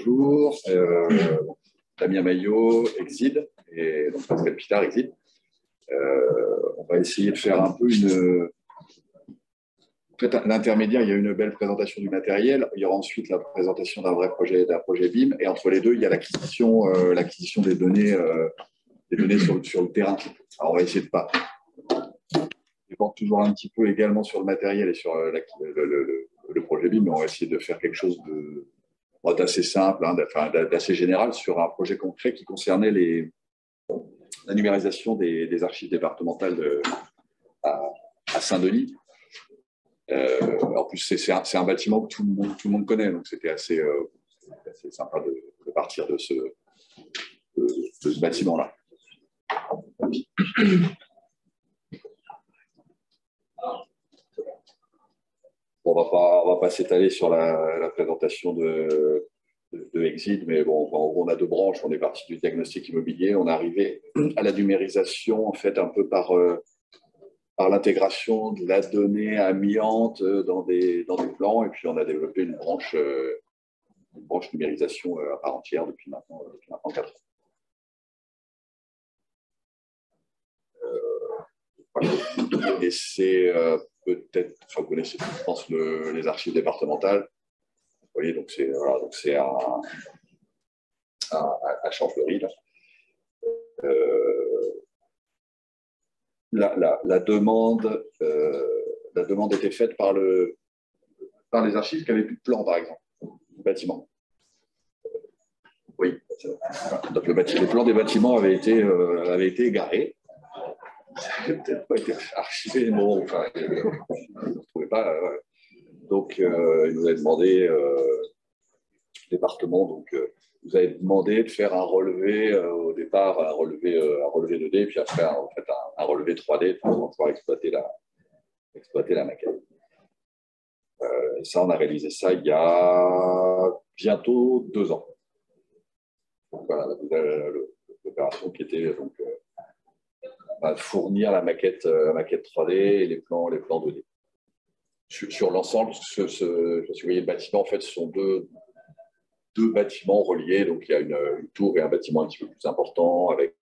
bonjour. Damien Maillot, Exide, et donc Pascal Pitard, Exide. On va essayer de faire un peu l'intermédiaire. Il y a une belle présentation du matériel. Il y aura ensuite la présentation d'un projet BIM. Et entre les deux, il y a l'acquisition des données, sur le terrain. Alors, on va essayer de pas. Je porte toujours un petit peu également sur le matériel et sur le projet BIM, mais on va essayer de faire quelque chose d'assez simple, d'assez général sur un projet concret qui concernait la numérisation des archives départementales à Saint-Denis. En plus, c'est un bâtiment que tout le monde connaît, donc c'était assez sympa de partir de ce bâtiment-là. On va pas s'étaler sur la présentation de Exide, mais bon, en gros, on a deux branches. On est parti du diagnostic immobilier, on est arrivé à la numérisation, en fait, un peu par l'intégration de la donnée amiante dans des plans, et puis on a développé une branche numérisation à part entière depuis maintenant 4 ans. Et c'est peut-être, vous connaissez, je pense, les archives départementales. Vous voyez, donc c'est à Champfleury. La demande était faite par les archives qui n'avaient plus de plan, par exemple, du bâtiment. Oui. Donc le plan des bâtiments avait été égaré. Peut-être pas été archivé, mais bon, enfin, on ne trouvait pas. Donc, il nous avait demandé, le département, vous avez demandé de faire un relevé au départ, un relevé 2D, et puis après, en fait, un relevé 3D pour pouvoir exploiter la maquette. Ça, on a réalisé ça il y a bientôt 2 ans. Donc, voilà, l'opération qui était donc, fournir la maquette 3D et les plans 2D. Sur l'ensemble, si vous voyez le bâtiment, en fait, ce sont deux bâtiments reliés. Donc, il y a une tour et un bâtiment un petit peu plus important avec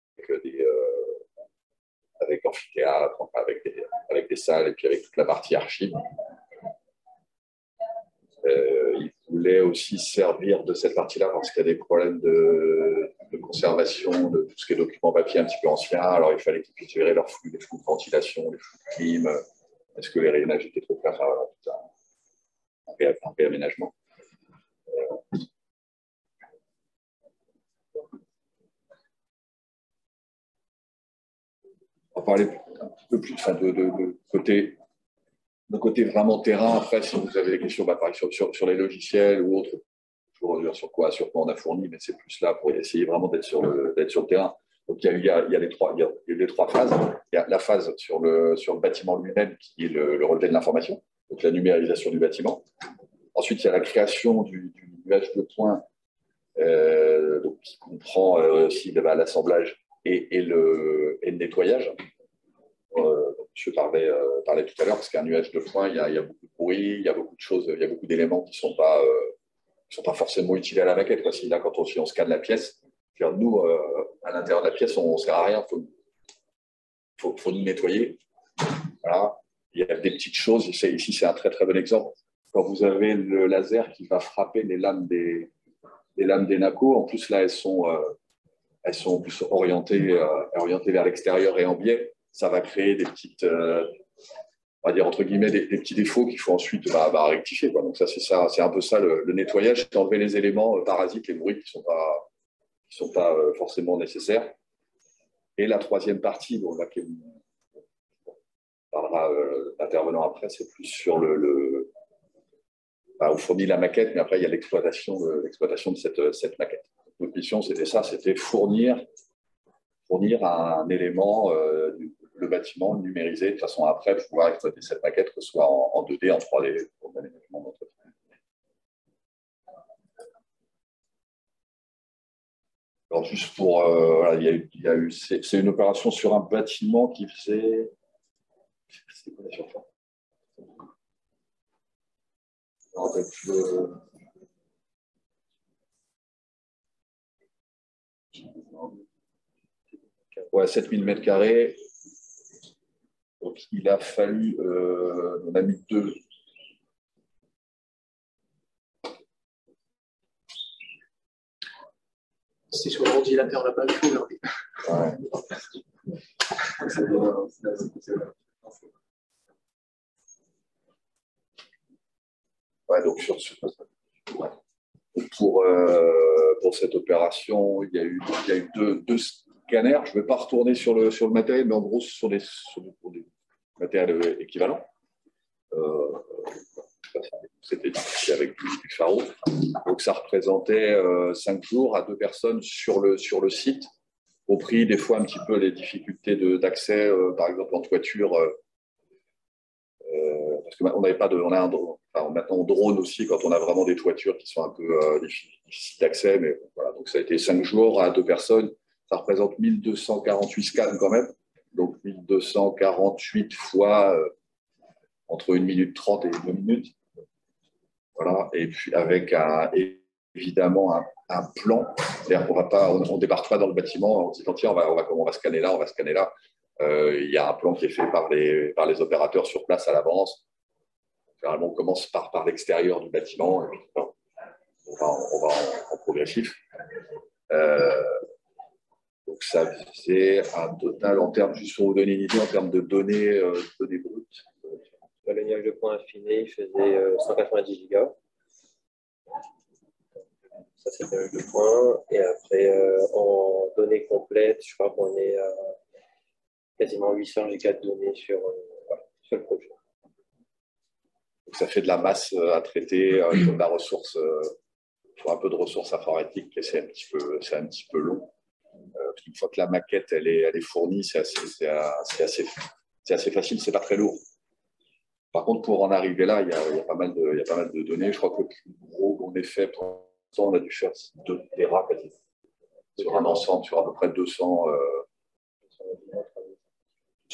amphithéâtre, enfin, avec des salles et puis avec toute la partie archive. Il voulait aussi servir de cette partie-là parce qu'il y a des problèmes de conservation de tout ce qui est documents papier un petit peu anciens. Alors, il fallait qu'ils puissent gérer les flux de ventilation, les flux de clim. Est-ce que les rayonnages étaient trop clairs? Tout un réaménagement. On va parler un petit peu plus de côté vraiment terrain. Après, si vous avez des questions, par exemple, sur les logiciels ou autres, je vous redire sur quoi on a fourni, mais c'est plus là pour essayer vraiment d'être sur le terrain. Donc, il y a les trois phases. Il y a la phase sur le bâtiment lui-même, qui est le relevé de l'information, donc la numérisation du bâtiment. Ensuite, il y a la création du nuage de points, donc, qui comprend aussi l'assemblage et le nettoyage. Je parlais tout à l'heure, parce qu'un nuage de points, il y a beaucoup de bruit, il y a beaucoup de choses, il y a beaucoup d'éléments qui ne sont pas forcément utiles à la maquette. Là, quand on scanne la pièce, nous, à l'intérieur de la pièce, on ne sert à rien, il faut nous nettoyer. Voilà. Il y a des petites choses, ici c'est un très très bon exemple. Quand vous avez le laser qui va frapper les lames des NACO, en plus là, elles sont plus orientées vers l'extérieur et en biais. Ça va créer des petites, on va dire entre guillemets, des petits défauts qu'il faut ensuite rectifier. Donc ça, c'est un peu ça le nettoyage, c'est enlever les éléments parasites, les bruits qui sont pas forcément nécessaires. Et la troisième partie, on parlera l'intervenant après, c'est plus sur on fournit la maquette, mais après il y a l'exploitation de cette maquette. Notre mission, c'était fournir un élément le bâtiment numérisé de façon à après pouvoir exploiter cette maquette, que ce soit en 2D, en 3D, pour l'aménagement d'entretien. Alors juste pour, c'est une opération sur un bâtiment qui faisait, c'est quoi la surface? Ouais, 7000 mètres carrés. Donc, il a fallu, on a mis deux. C'est sur l'ordinateur là-bas, il faut leur dire. Ouais. Ouais, donc ouais. Pour cette opération, il y a eu deux scanners. Je ne vais pas retourner sur le matériel, mais en gros, sur des matériels équivalents. C'était avec du pharo. Donc, ça représentait 5 jours à 2 personnes sur le site, au prix des fois un petit peu les difficultés d'accès, par exemple en toiture. Parce qu'on n'avait pas de, on a maintenant on drone aussi quand on a vraiment des toitures qui sont un peu difficiles d'accès, mais voilà, donc ça a été 5 jours à 2 personnes, ça représente 1248 scans quand même, donc 1248 fois entre 1 minute 30 et 2 minutes, voilà, et puis avec évidemment un plan, c'est-à-dire on débarque pas dans le bâtiment, on se dit tiens, on va scanner là, on va scanner là. Il y a un plan qui est fait par les opérateurs sur place à l'avance. Généralement, on commence par l'extérieur du bâtiment, et puis, on va en progressif. Donc, ça faisait un total, en termes, juste pour vous donner une idée, en termes de données brutes. Le nuage de points affiné, il faisait 190 gigas. Ça, c'est le nuage de points. Et après, en données complètes, je crois qu'on est à quasiment 800 gigas de données sur le projet. Donc, ça fait de la masse à traiter, de la ressource, faut un peu de ressources informatiques, et c'est un petit peu long. Une fois que la maquette elle est fournie, c'est assez facile, c'est pas très lourd. Par contre, pour en arriver là, il y a pas mal de données. Je crois que le plus gros qu'on ait fait, pour l'instant, on a dû faire 2 Tera sur un ensemble, sur à peu près 200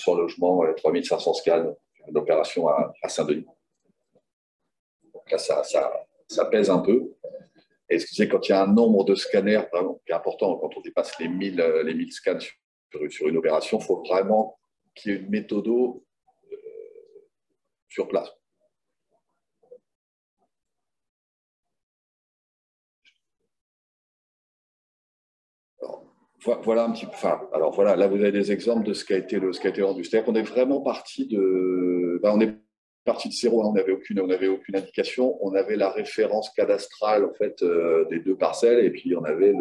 logements, 3500 scans, une opération à Saint-Denis. Donc là, ça pèse un peu. Et ce que c'est quand il y a un nombre de scanners vraiment qui est important, quand on dépasse les 1000 scans sur une opération, il faut vraiment qu'il y ait une méthode sur place. Alors, voilà un petit peu. Enfin, alors voilà, là vous avez des exemples de ce qui a été rendu. C'est-à-dire qu'on est vraiment parti de. On est parti de zéro, hein, on n'avait aucune indication. On avait la référence cadastrale en fait des 2 parcelles, et puis on avait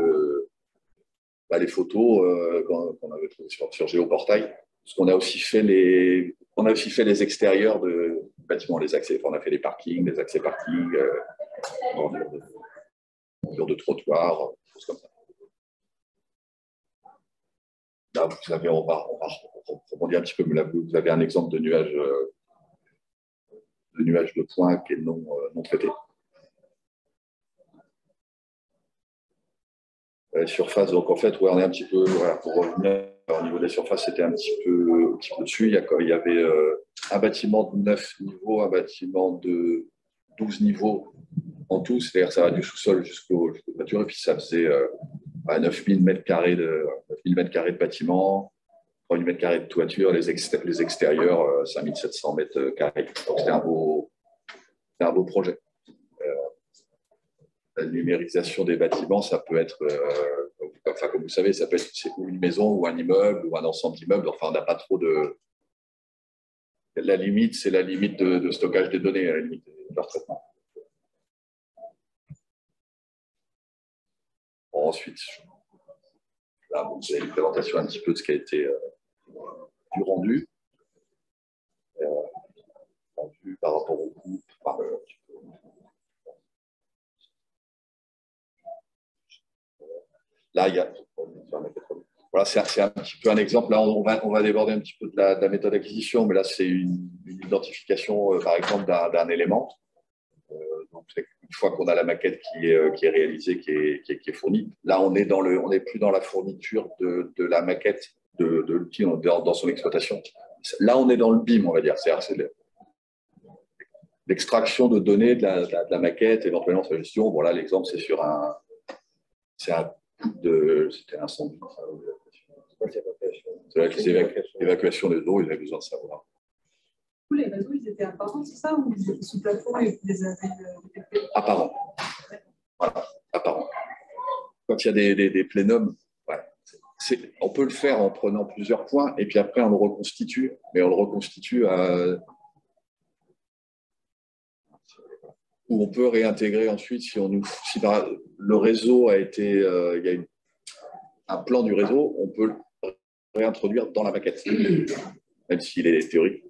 les photos qu'on avait trouvées sur Géoportail. Parce qu'on a aussi fait les extérieurs de bâtiments, les accès. Enfin, on a fait les parkings, les accès parkings, bordure de trottoirs, choses comme ça. Là, vous avez, on va rebondir un petit peu, mais là, vous avez un exemple de nuage de points qui est non traité. Surface, donc en fait, ouais, on est un petit peu, voilà, pour revenir au niveau des surfaces, c'était un petit peu dessus. Il y avait un bâtiment de 9 niveaux, un bâtiment de 12 niveaux en tout, c'est-à-dire ça va du sous-sol jusqu'aux toitures, et puis ça faisait 9000 mètres carrés de bâtiment, 3000 mètres carrés de toiture, les extérieurs, 5700 mètres carrés. Donc c'était un beau projet. La numérisation des bâtiments, ça peut être, comme vous savez, ça peut être ou une maison ou un immeuble ou un ensemble d'immeubles. Enfin, on n'a pas trop de. La limite, c'est la limite de stockage des données, à la limite de leur traitement. Bon, ensuite, là, vous avez une présentation un petit peu de ce qui a été du rendu par rapport au groupe. Là, il y a. Voilà, c'est un petit peu un exemple. Là, on va déborder un petit peu de la méthode d'acquisition, mais là, c'est une identification, par exemple, d'un élément. Donc, une fois qu'on a la maquette qui est réalisée, qui est fournie, là, on n'est plus dans la fourniture de la maquette de l'outil dans son exploitation. Là, on est dans le BIM, on va dire. C'est l'extraction de données de la maquette, éventuellement sa gestion. Voilà, l'exemple, c'est sur c'était un incendie. C'est vrai que les évacuations des eaux, ils avaient besoin de savoir. Les réseaux, ils étaient apparents, c'est ça? Ou ils étaient sous plafond et vous les avez détectés? Apparents. Voilà, apparents. Quand il y a des plénums, ouais, on peut le faire en prenant plusieurs points et puis après on le reconstitue, mais on le reconstitue où on peut réintégrer ensuite si le réseau a été, il y a un plan du réseau, on peut le réintroduire dans la maquette, même s'il est théorique.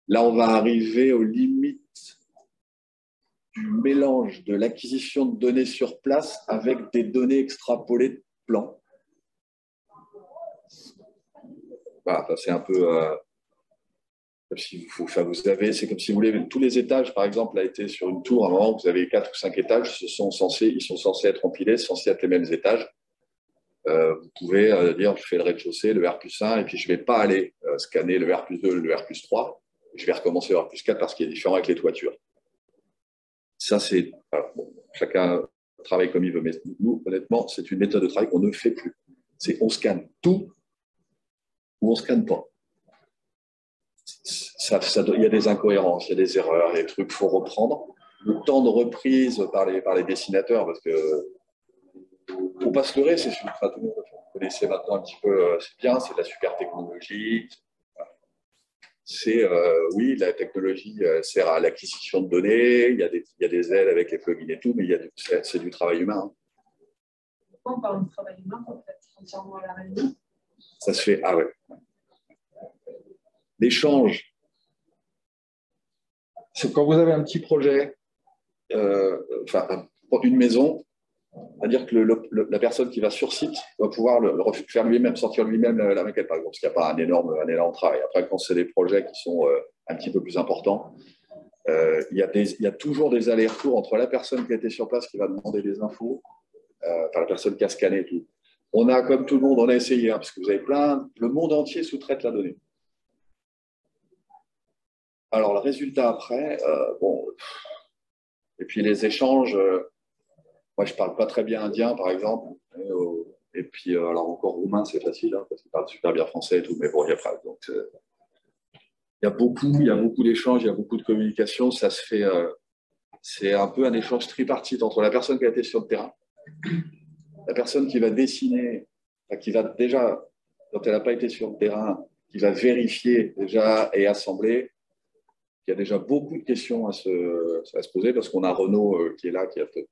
Là, on va arriver aux limites du mélange de l'acquisition de données sur place avec des données extrapolées de plans. Voilà, c'est un peu comme si c'est comme si vous voulez, tous les étages, par exemple, a été sur une tour, à un moment, vous avez 4 ou 5 étages, ils sont censés être empilés, censés être les mêmes étages. Vous pouvez dire, je fais le rez-de-chaussée, le R+1, et puis je ne vais pas aller scanner le R+2, le R+3. Je vais recommencer le R+4 parce qu'il est différent avec les toitures. Ça, c'est... Bon, chacun travaille comme il veut, mais nous, honnêtement, c'est une méthode de travail qu'on ne fait plus. C'est on scanne tout ou on ne scanne pas. Il y a des incohérences, il y a des erreurs, il y a des trucs qu'il faut reprendre. Le temps de reprise par les dessinateurs, parce que faut pas se leurrer, c'est super. Tout le monde connaissez maintenant un petit peu, c'est bien, c'est de la super technologie. Oui, la technologie sert à l'acquisition de données, il y a des aides avec les plugins et tout, mais c'est du travail humain. Hein. Pourquoi on parle de travail humain quand on entièrement à la réunion? Ça se fait, ah ouais. L'échange. C'est quand vous avez un petit projet, une maison, c'est-à-dire que la personne qui va sur site va pouvoir faire lui-même, sortir lui-même la maquette, par exemple, parce qu'il n'y a pas un énorme travail. Après, quand c'est des projets qui sont un petit peu plus importants, il y a toujours des allers-retours entre la personne qui a été sur place, qui va demander des infos, la personne qui a scanné et tout. On a, comme tout le monde, on a essayé, hein, parce que vous avez le monde entier sous-traite la donnée. Alors, le résultat après, bon, et puis les échanges, moi, je ne parle pas très bien indien, par exemple, et puis, alors encore roumain, c'est facile, hein, parce qu'il parle super bien français et tout, mais bon, il y a pas. Donc, il y a beaucoup d'échanges, il y a beaucoup de communication, ça se fait, c'est un peu un échange tripartite entre la personne qui a été sur le terrain, la personne qui va dessiner, qui va déjà, quand elle n'a pas été sur le terrain, qui va vérifier déjà et assembler. Il y a déjà beaucoup de questions à se poser parce qu'on a Renaud qui est là, qui a fait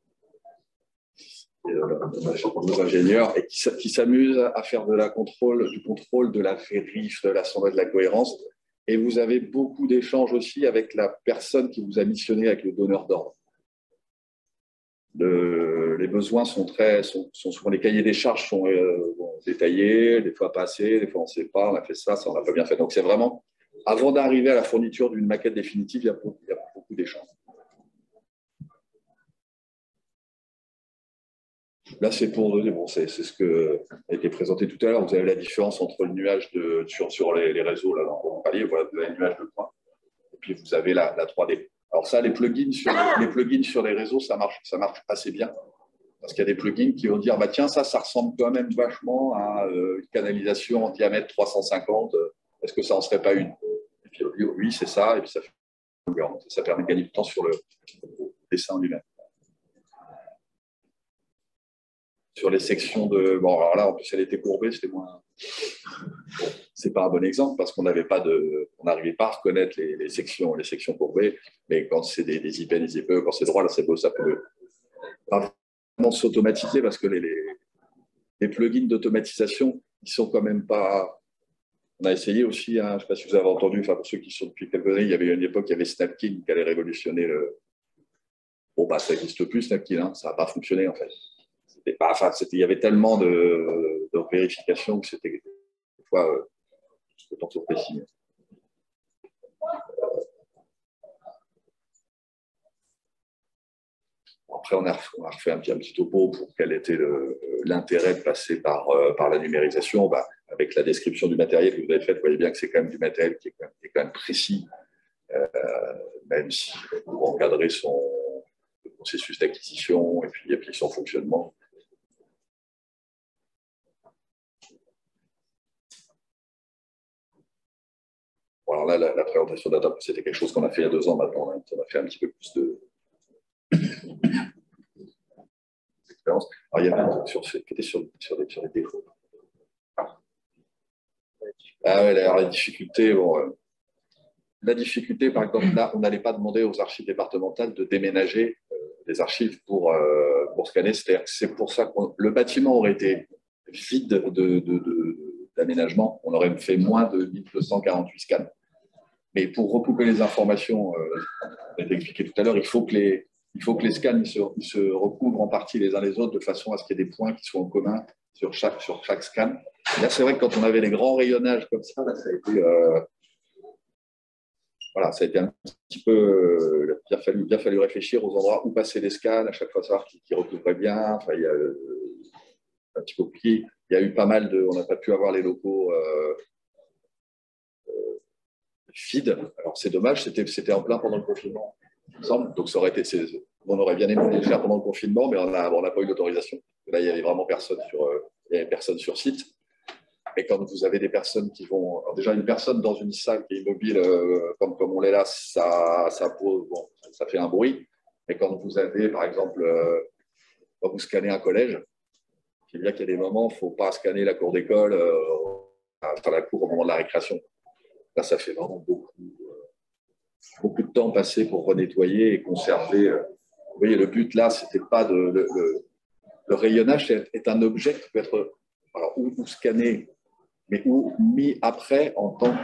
nos ingénieurs et qui s'amuse à faire du contrôle, de la vérif, de l'assemblage, de la cohérence. Et vous avez beaucoup d'échanges aussi avec la personne qui vous a missionné, avec le donneur d'ordre. Les besoins sont souvent, les cahiers des charges sont détaillés, des fois pas assez, des fois on ne sait pas, on a fait ça on n'a pas bien fait. Donc c'est vraiment, avant d'arriver à la fourniture d'une maquette définitive, il y a beaucoup d'échanges. Là, c'est pour donner, bon, c'est ce que a été présenté tout à l'heure. Vous avez la différence entre le nuage sur les réseaux, là, dans le palier, voilà, vous avez le nuage de points, et puis vous avez la 3D. Alors ça, les plugins sur les réseaux, ça marche assez bien. Parce qu'il y a des plugins qui vont dire, bah, tiens, ça ressemble quand même vachement à une canalisation en diamètre 350. Est-ce que ça n'en serait pas une? Et puis, oui, c'est ça. Et puis, ça permet de gagner du temps sur le dessin lui-même. Sur les sections de... Bon, alors là, en plus, elle était courbée, c'était moins... Bon, c'est pas un bon exemple parce qu'on n'arrivait pas à reconnaître les sections courbées. Mais quand c'est des IP, des IPE, quand c'est droit, là, c'est beau, ça peut pas vraiment s'automatiser parce que les plugins d'automatisation, ils sont quand même pas... On a essayé aussi, hein, je ne sais pas si vous avez entendu, pour ceux qui sont depuis quelques années, il y avait une époque, il y avait Snapkin qui allait révolutionner le... Bon, bah, ça n'existe plus, Snapkin, hein, ça n'a pas fonctionné, en fait. Il y avait tellement de vérifications que c'était des fois autant sur précis. Après, on a refait un petit topo pour quel était l'intérêt de passer par la numérisation. Bah, avec la description du matériel que vous avez fait, vous voyez bien que c'est quand même du matériel qui est quand même précis, même si pour encadrer le processus d'acquisition et puis son fonctionnement. Bon, alors là, la présentation data, c'était quelque chose qu'on a fait il y a 2 ans maintenant. Hein. On a fait un petit peu plus d'expérience. Alors, il y avait un truc qui était sur les défauts. Ah ouais, alors, la difficulté, bon, la difficulté, par exemple, là, on n'allait pas demander aux archives départementales de déménager les archives pour scanner. C'est pour ça que le bâtiment aurait été vide d'aménagement. On aurait fait moins de 1248 scans. Mais pour recouper les informations, on a expliqué tout à l'heure, il faut que les scans ils se recouvrent en partie les uns les autres de façon à ce qu'il y ait des points qui soient en commun sur chaque scan. Et là, c'est vrai que quand on avait les grands rayonnages comme ça, là, ça a été... voilà, ça a été un petit peu. Il a bien fallu réfléchir aux endroits où passer les scans, à chaque fois savoir qui recouvrait bien. Enfin, il y a un petit peu compliqué. Il y a eu pas mal de. On n'a pas pu avoir les locaux vides. Alors, c'est dommage, c'était en plein pendant le confinement, il me semble. Donc, ça aurait été. On aurait bien aimé le faire pendant le confinement, mais on n'a pas eu l'autorisation. Là, il n'y avait vraiment personne sur site. Et quand vous avez des personnes qui vont... Alors déjà, une personne dans une salle qui est immobile, comme on l'est là, ça fait un bruit. Mais quand vous avez, par exemple, quand vous scannez un collège, c'est bien qu'il y a des moments, il ne faut pas scanner la cour d'école, enfin la cour au moment de la récréation. Là, ça fait vraiment beaucoup de temps passé pour renettoyer et conserver. Vous voyez, le but là, c'était pas de... Le rayonnage est un objet qui peut être ou scanné, mais ou mis après en tant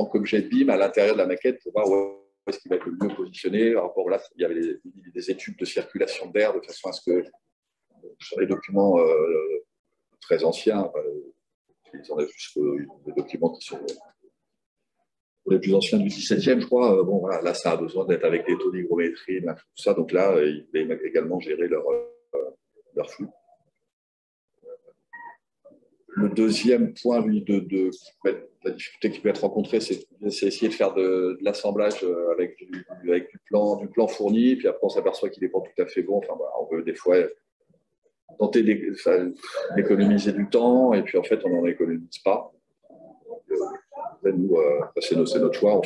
qu'objet de BIM à l'intérieur de la maquette pour voir où est-ce qu'il va être le mieux positionné. Par rapport là, il y avait des études de circulation d'air de façon à ce que sur les documents très anciens, ils en ont jusqu'aux des documents qui sont les plus anciens du 17e, je crois. Bon, voilà, là, ça a besoin d'être avec des taux d'hygrométrie, tout ça. Donc là, ils devaient également gérer leur flux. Le deuxième point la difficulté qui peut être rencontrée, c'est essayer de faire de l'assemblage avec du plan fourni, puis après on s'aperçoit qu'il n'est pas tout à fait bon. Enfin, voilà, on veut des fois tenter d'économiser du temps, et puis en fait on n'en économise pas. Nous, c'est notre choix,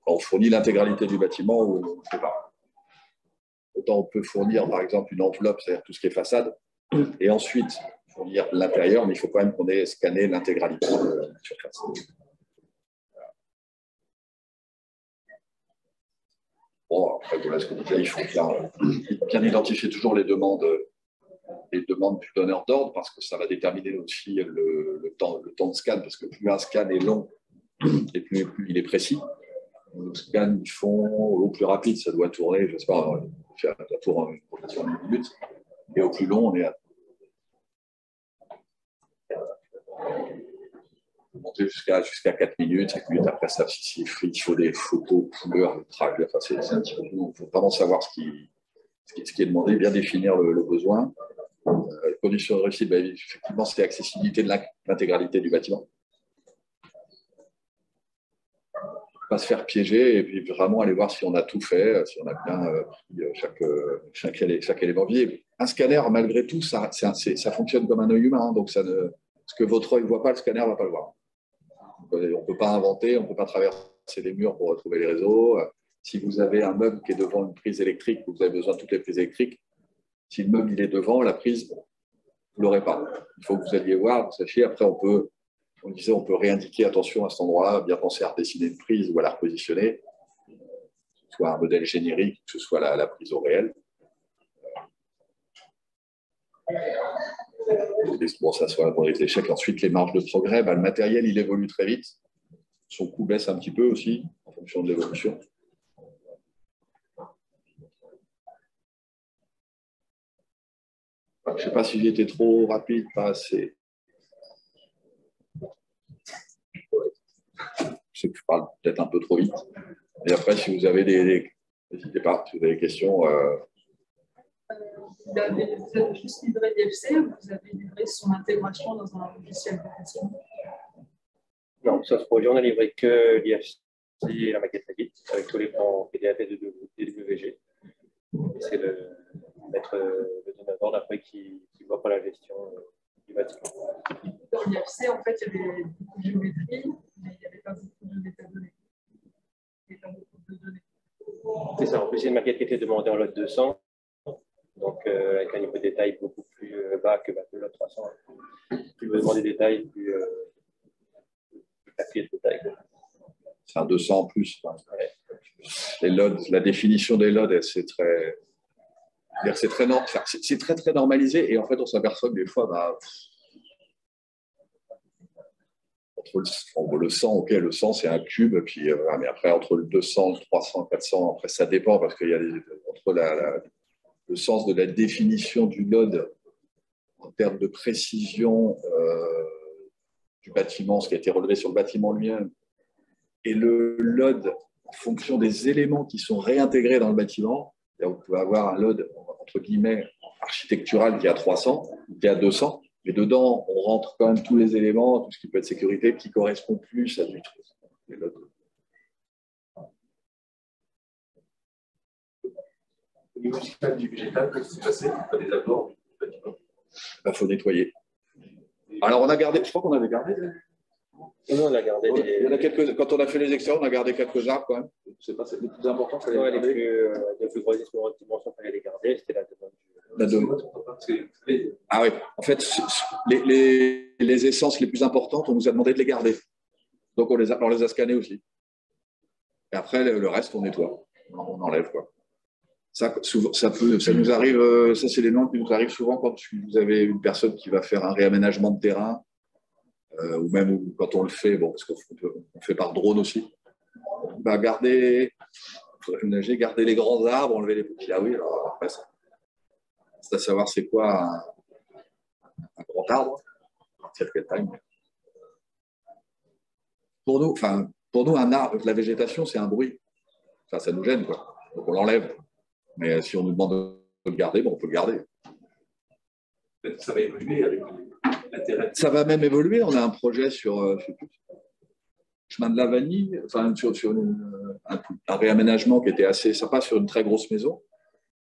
on fournit l'intégralité du bâtiment ou on ne fait pas. Autant on peut fournir par exemple une enveloppe, c'est-à-dire tout ce qui est façade, et ensuite fournir l'intérieur, mais il faut quand même qu'on ait scanné l'intégralité de la surface. Bon, après, voilà ce que disais, il faut bien identifier toujours les demandes du donneur d'ordre, parce que ça va déterminer aussi le temps de scan, parce que plus un scan est long, et plus il est précis. Le scan, ils font au plus rapide, ça doit tourner, je ne sais pas, faire la tour en une minute, et au plus long, on est à monter jusqu'à 4 minutes, 5 minutes après ça, il faut des photos, couleurs, le trajet, enfin, c'est un petit peu tout. Il faut vraiment savoir ce qui est demandé, bien définir le besoin. Condition de réussite, effectivement, c'est l'accessibilité de l'intégralité du bâtiment. Pas se faire piéger et puis vraiment aller voir si on a tout fait, si on a bien pris chaque élément visible. Un scanner, malgré tout, ça fonctionne comme un œil humain, donc ce que votre œil ne voit pas, le scanner ne va pas le voir. On ne peut pas inventer, on ne peut pas traverser les murs pour retrouver les réseaux. Si vous avez un meuble qui est devant une prise électrique, vous avez besoin de toutes les prises électriques. Si le meuble il est devant, la prise, vous ne l'aurez pas. Il faut que vous alliez voir, vous sachiez. Après, on peut réindiquer, attention à cet endroit, bien penser à redessiner une prise ou à la repositionner, que ce soit un modèle générique, que ce soit la prise au réel. Bon, ça soit pour les échecs. Ensuite, les marges de progrès, le matériel, il évolue très vite. Son coût baisse un petit peu aussi, en fonction de l'évolution. Je ne sais pas si j'ai été trop rapide, pas assez. Je sais que je parle peut-être un peu trop vite. Et après, si vous avez n'hésitez pas, si vous avez des questions. Vous avez juste livré l'IFC ou vous avez livré son intégration dans un logiciel de bâtiment? Non, sur ce projet, on a livré que l'IFC et la maquette Revit avec tous les plans PDF et DWG. C'est de mettre le donneur d'ordre après qui ne voit pas la gestion du bâtiment. dans l'IFC, en fait, il y avait beaucoup de géométrie, mais il n'y avait pas beaucoup de métadonnées. Il n'y avait pas beaucoup de données. C'est ça, en plus, c'est une maquette qui était demandée en lot 200, donc avec un niveau de détail beaucoup plus bas que le lot 300. Plus vous demandez des détails, plus la clé de détail. C'est un 200 en plus. Les LOD, la définition des LOD, c'est très, très normalisé. Et en fait, on s'aperçoit que des fois, entre le 100, ok, le 100, c'est un cube. Puis, mais après, entre le 200, le 300, le 400, après, ça dépend parce qu'il y a entre le sens de la définition du LOD en termes de précision du bâtiment, ce qui a été relevé sur le bâtiment lui-même, et le LOD en fonction des éléments qui sont réintégrés dans le bâtiment. Vous pouvez avoir un LOD, entre guillemets, architectural qui est à 300, qui est à 200, mais dedans, on rentre quand même tous les éléments, tout ce qui peut être sécurité, qui correspond plus à du truc. Au niveau du végétal, qu'est-ce qui s'est passé? Pas des abords du bâtiment. Il faut nettoyer. Alors, on a gardé, je crois qu'on avait gardé. Nous, on a gardé Il y en a quelques, quand on a fait les extérieurs, on a gardé quelques arbres quand même. C'est pas les plus importants. Ouais, les plus grosses dimensions, il fallait les garder. C'était la demande. Ah oui, en fait, les essences les plus importantes, on nous a demandé de les garder. Donc, on les a scannées aussi. Et après, le reste, on nettoie. On enlève, quoi. Ça nous arrive, ça, c'est des noms qui nous arrivent souvent quand vous avez une personne qui va faire un réaménagement de terrain. Ou même quand on le fait, bon, parce qu'on fait par drone aussi, garder les grands arbres, enlever les petits. Ah oui, alors après, c'est à savoir c'est quoi un grand arbre, à partir de quelle taille. Pour nous, un arbre, la végétation, c'est un bruit. Enfin, ça nous gêne, quoi. Donc on l'enlève. Mais si on nous demande de le garder, on peut le garder. Ça va évoluer avec l'intérêt. Ça va même évoluer. On a un projet sur chemin de la Vanille, enfin, sur un réaménagement qui était assez sympa sur une très grosse maison.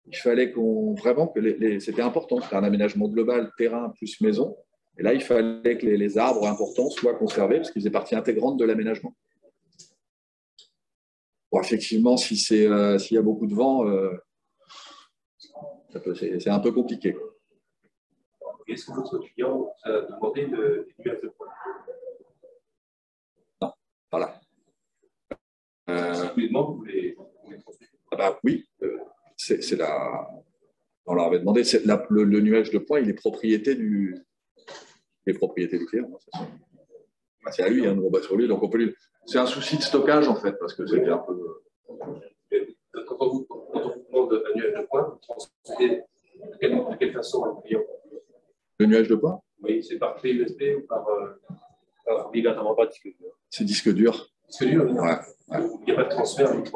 Il fallait vraiment que c'était important. C'était un aménagement global, terrain plus maison. Et là, il fallait que les arbres importants soient conservés parce qu'ils faisaient partie intégrante de l'aménagement. Bon, effectivement, s'il y a beaucoup de vent, c'est un peu compliqué. Est-ce que votre client a demandé des nuages de points? Non, voilà. Si vous les demandez, vous les transmettez? Oui, on leur avait demandé, le nuage de points, il est propriété du client. C'est à lui, on va sur lui, donc on peut lui. C'est un souci de stockage en fait, parce que c'est un peu. Quand on vous demande un nuage de points, vous transmettez de quelle façon au client? Le nuage de points? Oui, c'est par clé USB ou par. Obligatoirement pas disque dur. C'est disque dur. Disque dur? Ouais. Il n'y a pas de transfert, c'est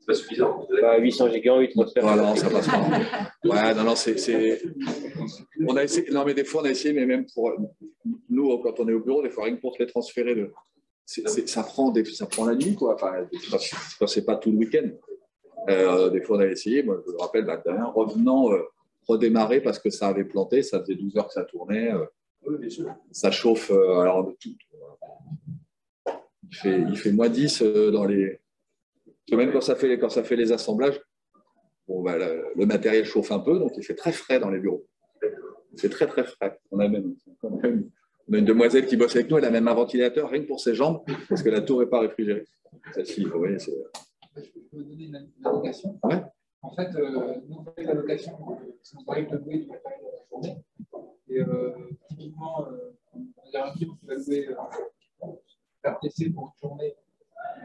pas suffisant. 800 gigas, 8 transferts. Voilà, non, ça passe pas. Ouais, non, on a essayé, non, mais des fois, on a essayé, mais même pour nous, quand on est au bureau, des fois, rien que pour les transférer, ça prend la nuit, quoi. Enfin, c'est pas tout le week-end. Des fois, on a essayé, moi, je me rappelle, revenant, redémarrer parce que ça avait planté, ça faisait 12 heures que ça tournait. Oui, bien sûr. Ça chauffe, alors de tout. Il fait moins 10 dans les. Même quand ça fait les assemblages, le matériel chauffe un peu, donc il fait très frais dans les bureaux. Il fait très très frais. On a une demoiselle qui bosse avec nous, elle a même un ventilateur rien que pour ses jambes, parce que la tour n'est pas réfrigérée. Celle-ci, vous voyez, c'est. Je peux vous donner une allocation. Ouais. En fait, nous, on fait l'allocation sans règle de bruit du matériel de la journée. Et typiquement, il y a un client qui va louer faire PC pour une journée.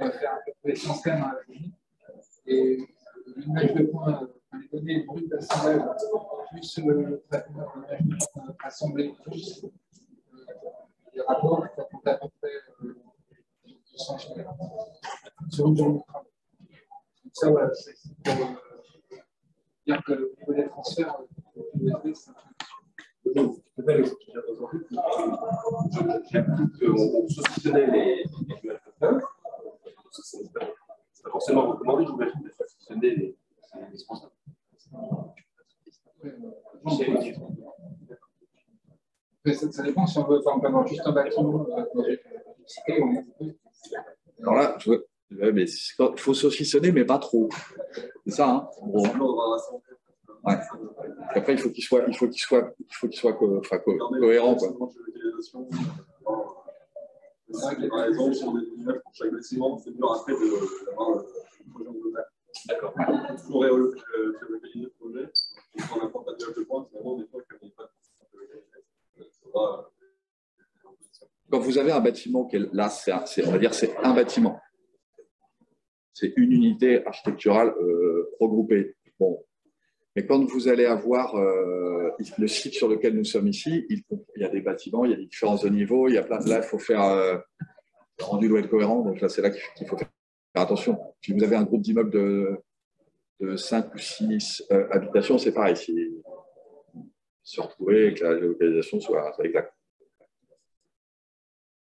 On va faire à peu près 100 scans dans la journée. Et l'image de points, les données brutes d'assemblage, plus le traitement de l'image de points assemblée, plus les rapports, ça compte à peu près 200 scans sur une journée de travail. Donc ça, voilà, c'est pour dire que le niveau des transferts, USB, c'est un peu. On saucissonnait les nuages de points. C'est pas forcément recommandé, j'imagine, de saucissonner les responsables. Ça dépend si on veut, enfin, on peut avoir juste un bâtiment dans une cité. Alors là, mais il faut saucissonner, mais pas trop. C'est ça, hein. Bon. Ouais. Après, il faut qu'il soit cohérent, quoi. C'est vrai que par exemple, sur des immeubles pour chaque bâtiment, c'est dur après d'avoir une projet en global. D'accord. Il faut relocaliser le projet. Et quand on n'apporte pas de point, finalement, des fois, comme il n'y a pas de quand vous avez un bâtiment qui est là, on va dire c'est un bâtiment. C'est une unité architecturale regroupée. Bon. Mais quand vous allez avoir le site sur lequel nous sommes ici, il y a des bâtiments, il y a des différences de niveau, il y a plein de là, il faut faire le rendu doit être cohérent. Donc là, c'est là qu'il faut faire attention. Si vous avez un groupe d'immeubles de 5 ou 6 habitations, c'est pareil. Si se retrouver et que la localisation soit exacte.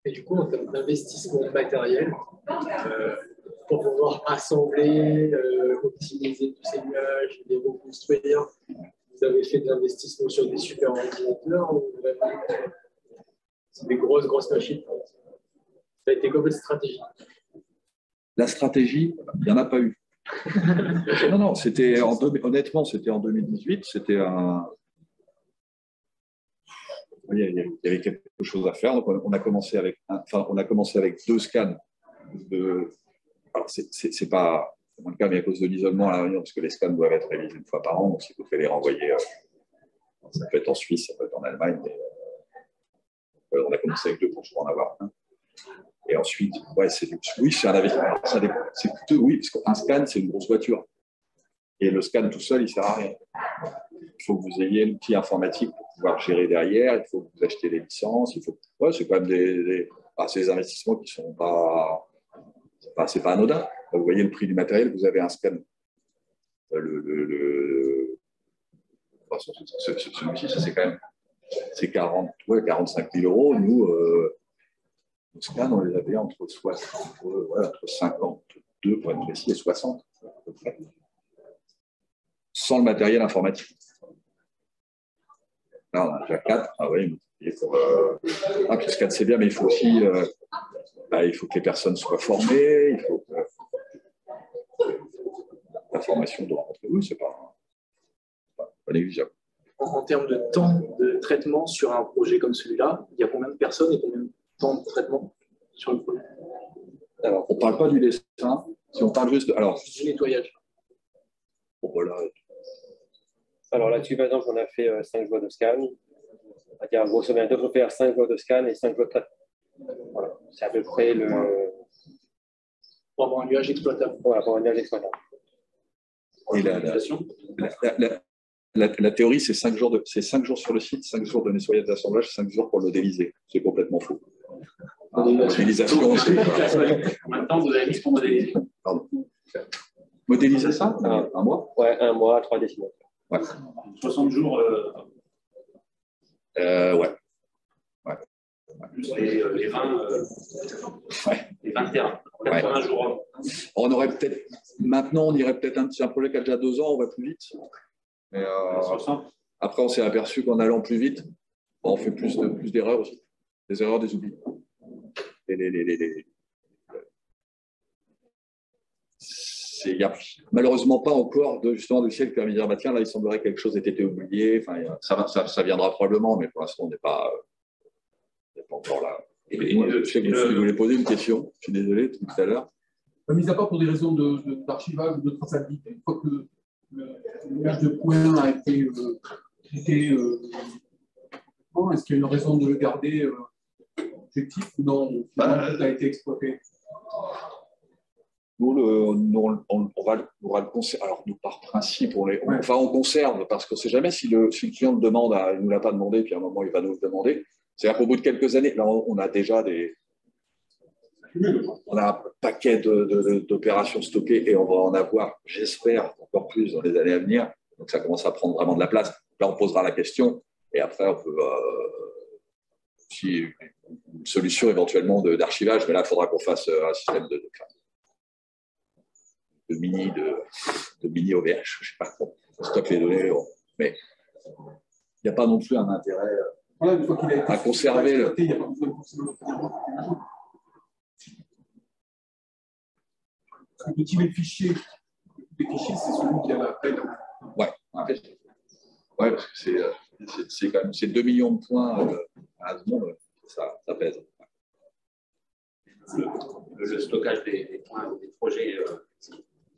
Et du coup, en termes d'investissement matériel, pour pouvoir assembler, optimiser tous ces nuages, les reconstruire, vous avez fait de l'investissement sur des super ordinateurs ou vraiment c'est des grosses machines? Ça a été comme une stratégie? La stratégie, il n'y en a pas eu. Non, honnêtement, c'était en 2018. C'était il y avait quelque chose à faire. Donc, on a commencé avec 2 scans. Alors, c'est pas le cas, mais à cause de l'isolement à la Réunion, parce que les scans doivent être réalisés une fois par an. Donc, si vous faites les renvoyer, ça peut être en Suisse, ça peut être en Allemagne. Mais, on a commencé avec 2 pour en avoir un. Et ensuite, ouais, c'est un investissement. C'est coûteux, oui, parce qu'un scan, c'est une grosse voiture. Et le scan tout seul, il ne sert à rien. Il faut que vous ayez l'outil informatique pour pouvoir gérer derrière. Il faut que vous achetiez les licences. C'est quand même des investissements qui ne sont pas. C'est pas anodin. Vous voyez le prix du matériel, vous avez un scan. Celui-ci, ça c'est quand même 45 000 euros. Nous, nos scans, on les avait entre 52 pour être précis et 60 à peu près. Sans le matériel informatique. Là, on a déjà 4. Ah oui, puis ce 4 c'est bien, mais il faut aussi il faut que les personnes soient formées, il faut que la formation doit rentrer. Oui, c'est pas négligeable. En termes de temps de traitement sur un projet comme celui-là, il y a combien de personnes et combien de temps de traitement sur le projet? Alors, on ne parle pas du dessin, si on parle juste du nettoyage. Voilà. Alors là-dessus, par exemple, on a fait 5 jours de scan. On va dire, grosso modo, il faut faire 5 jours de scan et 5 jours de traitement. Voilà. C'est à peu près le. Pour avoir un nuage exploitable. Voilà, pour un nuage exploitable. Et la théorie, c'est 5 jours sur le site, 5 jours de nettoyage d'assemblage, 5 jours pour le modéliser. C'est complètement faux. Modélisation, c'est. Combien de temps vous avez mis pour modéliser? Pardon. Modéliser ça? Un mois? Ouais, 1 mois, 3 décimètres. Ouais. 60 jours. Ouais. Plus les 20, les 20 terrains. 80 jours. On aurait peut-être. Maintenant, on irait peut-être un projet qui a déjà 2 ans, on va plus vite. Mais après, on s'est aperçu qu'en allant plus vite, on fait plus d'erreurs aussi. Des erreurs, des oublis. Il n'y a malheureusement pas encore de ciel qui permet de dire tiens, là, il semblerait que quelque chose ait été oublié. Enfin, ça viendra probablement, mais pour l'instant, on n'est pas encore là. Je sais que vous voulez poser une question. Je suis désolé, tout à l'heure. Mis à part pour des raisons d'archivage ou de traçabilité, une fois que le nuage de point a été traité, est-ce qu'il y a une raison de le garder objectif ou non? Tout a été exploité. Nous, on va le conserver. Alors, nous, par principe, on conserve parce qu'on ne sait jamais si le client le demande, il ne nous l'a pas demandé, puis à un moment, il va nous le demander. C'est-à-dire qu'au bout de quelques années, là, on a déjà on a un paquet d'opérations stockées et on va en avoir, j'espère, encore plus dans les années à venir. Donc, ça commence à prendre vraiment de la place. Là, on posera la question et après, on peut aussi une solution éventuellement d'archivage, mais là, il faudra qu'on fasse un système de mini OVH, je ne sais pas, on stocke les données, mais il n'y a pas non plus un intérêt Voilà, une fois qu'il a été à conserver le. il n'y a pas besoin de conserver le type fichier. Les fichiers, c'est celui qui a la taille. Ouais, parce que c'est quand même 2 millions de points à ce monde, ça pèse. Le stockage des points, des projets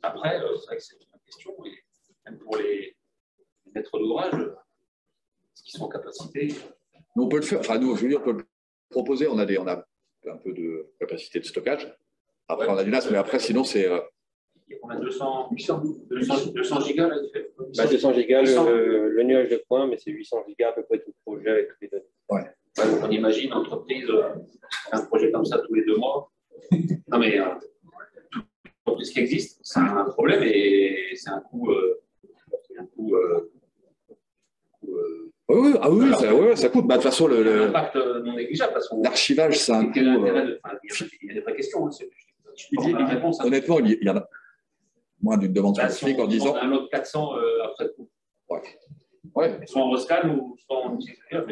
après, c'est vrai que c'est une question, et même pour les maîtres d'ouvrage, est-ce qu'ils sont en capacité? Nous, on peut le faire, enfin, nous, je veux dire, on peut le proposer, on a un peu de capacité de stockage. Après, on a du NAS, mais après, sinon, c'est. Il y a combien de 200 gigas là, 200 gigas le nuage de points, mais c'est 800 gigas à peu près tout le projet avec toutes les données. Ouais. Donc on imagine une entreprise un projet comme ça tous les 2 mois. Non mais tout ce qui existe, c'est un problème et c'est un coût. Oui, ça coûte. Bah, de toute façon, l'impact non négligeable. L'archivage, c'est un coût. Il y a des vraies questions. Honnêtement, il y en a moins d'une demande spécifique en disant. On a un autre 400 après tout. Ouais. Soit en rescan ou soit en utilisateur.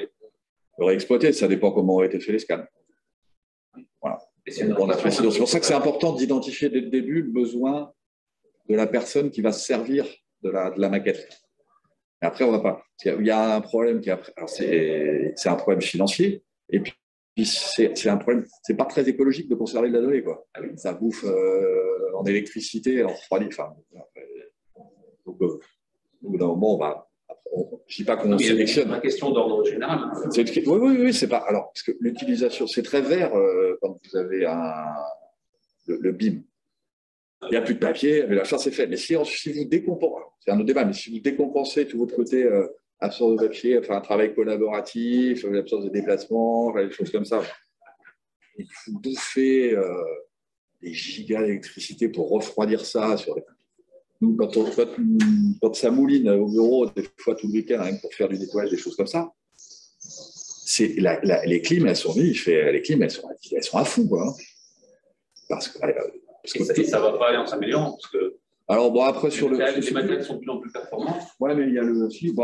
Le réexploiter, ça dépend comment ont été faits les scans. Voilà. C'est pour ça que c'est important d'identifier dès le début le besoin de la personne qui va se servir de la maquette. Et après, on va pas. Il y a un problème qui c'est un problème financier. Et puis c'est un problème. C'est pas très écologique de conserver de la donnée, quoi. Ça bouffe en électricité, en refroidit. Enfin, donc, au bout d'un moment, on va. Je ne dis pas qu'on sélectionne. C'est une question d'ordre général. Oui, c'est pas. Alors, parce que l'utilisation, c'est très vert quand vous avez le BIM. Il n'y a plus de papier, mais la chose c'est fait. Mais si vous décompensez, c'est un autre débat, mais si vous décompensez tout votre côté absence de papier, enfin un travail collaboratif, l'absence de déplacement, des choses comme ça, et que vous bouffez des gigas d'électricité pour refroidir ça sur les. Nous, quand ça mouline au bureau, des fois tout le week-end, rien que pour faire du nettoyage, des choses comme ça, les clims, elles sont vives, les clims, elles sont à fond, quoi. Parce que ça ne va pas aller en s'améliorant. Alors, bon, après, sur les matériels sont de plus en plus performants. Oui, mais il y a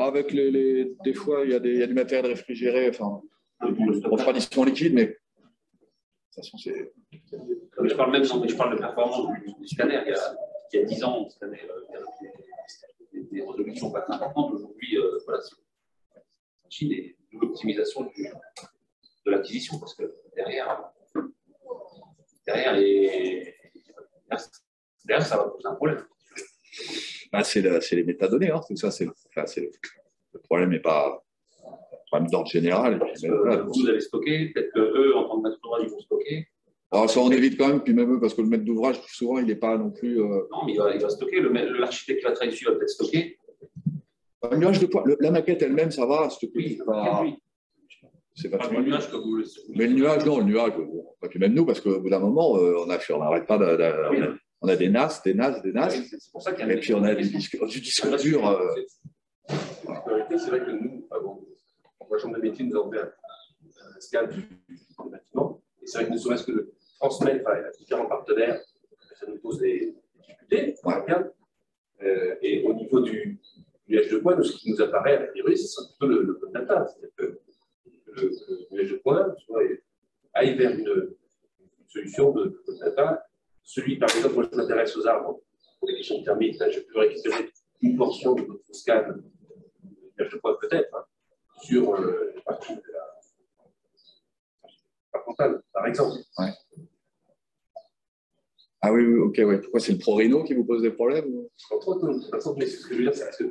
avec des fois, il y a du matériel réfrigéré, enfin, refroidissement liquide, mais de toute façon, c'est. Je parle de performance du scanner. Il y a 10 ans, on scannait des résolutions pas importantes. Aujourd'hui, voilà, c'est l'optimisation de l'acquisition, parce que derrière, ça va poser un problème. C'est les métadonnées, hein, tout ça. Le problème n'est pas un problème d'ordre général. Vous allez stocker, peut-être qu'eux, en tant que maître d'ouvrage, ils vont stocker. Alors ça, on évite quand même, puis même eux, parce que le maître d'ouvrage, souvent, il n'est pas non plus. Non, mais il va stocker. L'architecte qui va travailler dessus va peut-être stocker. Le nuage de poids, la maquette elle-même, ça va. Oui, c'est pas le nuage que vous. Mais le nuage, non, pas que même nous, parce qu'au bout d'un moment, on n'arrête pas on a des NAS. C'est pour ça qu'il y a et puis on a du disque dur. La priorité, c'est vrai que nous, en la chambre de métier, nous avons fait un scan du bâtiment. Et c'est vrai que ne serait-ce que de transmettre à différents partenaires, ça nous pose des difficultés. Et au niveau du nuage de points, ce qui nous apparaît, a priori, c'est plutôt le code data. C'est-à-dire que le nuage de points aille vers une solution de code data. Celui, par exemple, moi je m'intéresse aux arbres pour des questions thermiques. Là, je peux récupérer une portion de notre scan, nuage de points peut-être, sur la partie de la frontale, par exemple. Ouais. Ah oui, ok, ouais. Pourquoi c'est le ProRhino qui vous pose des problèmes Entre autres, mais ce que je veux dire, c'est que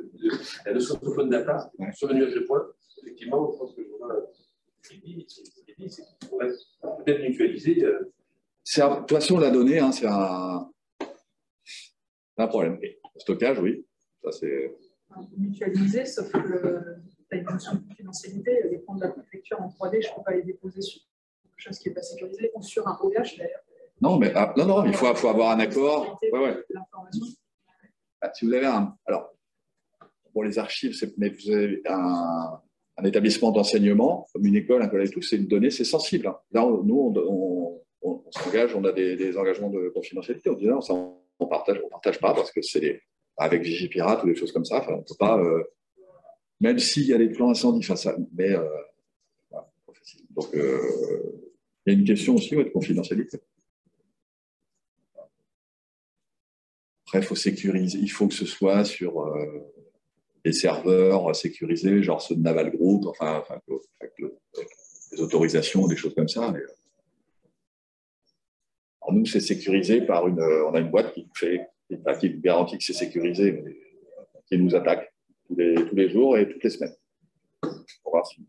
la notion de open data sur le nuage de points, effectivement, je pense que c'est qu'il pourrait peut-être mutualiser. De toute façon, la donnée, c'est un problème. Le stockage, oui. Ça, c'est. Mutualiser, sauf que tu as une notion de confidentialité. Les plans de la préfecture en 3D, je ne peux pas les déposer sur quelque chose qui n'est pas sécurisé ou sur un OVH d'ailleurs. Non, mais non, il faut avoir un accord. Si vous avez alors, pour les archives, mais vous avez un établissement d'enseignement, comme une école, un collège, tout, c'est une donnée, c'est sensible. Là, nous, on s'engage, on a des engagements de confidentialité. On dit non, ça, on partage pas parce que c'est avec Vigipirate ou des choses comme ça. On ne peut pas, même s'il y a des plans incendies, mais difficile. Donc, il y a une question aussi de confidentialité. Après, il faut sécuriser, il faut que ce soit sur des serveurs sécurisés, genre ceux de Naval Group, avec les autorisations, des choses comme ça. Mais, alors nous, c'est sécurisé par on a une boîte qui nous garantit que c'est sécurisé, mais qui nous attaque tous les jours et toutes les semaines. Pour voir si,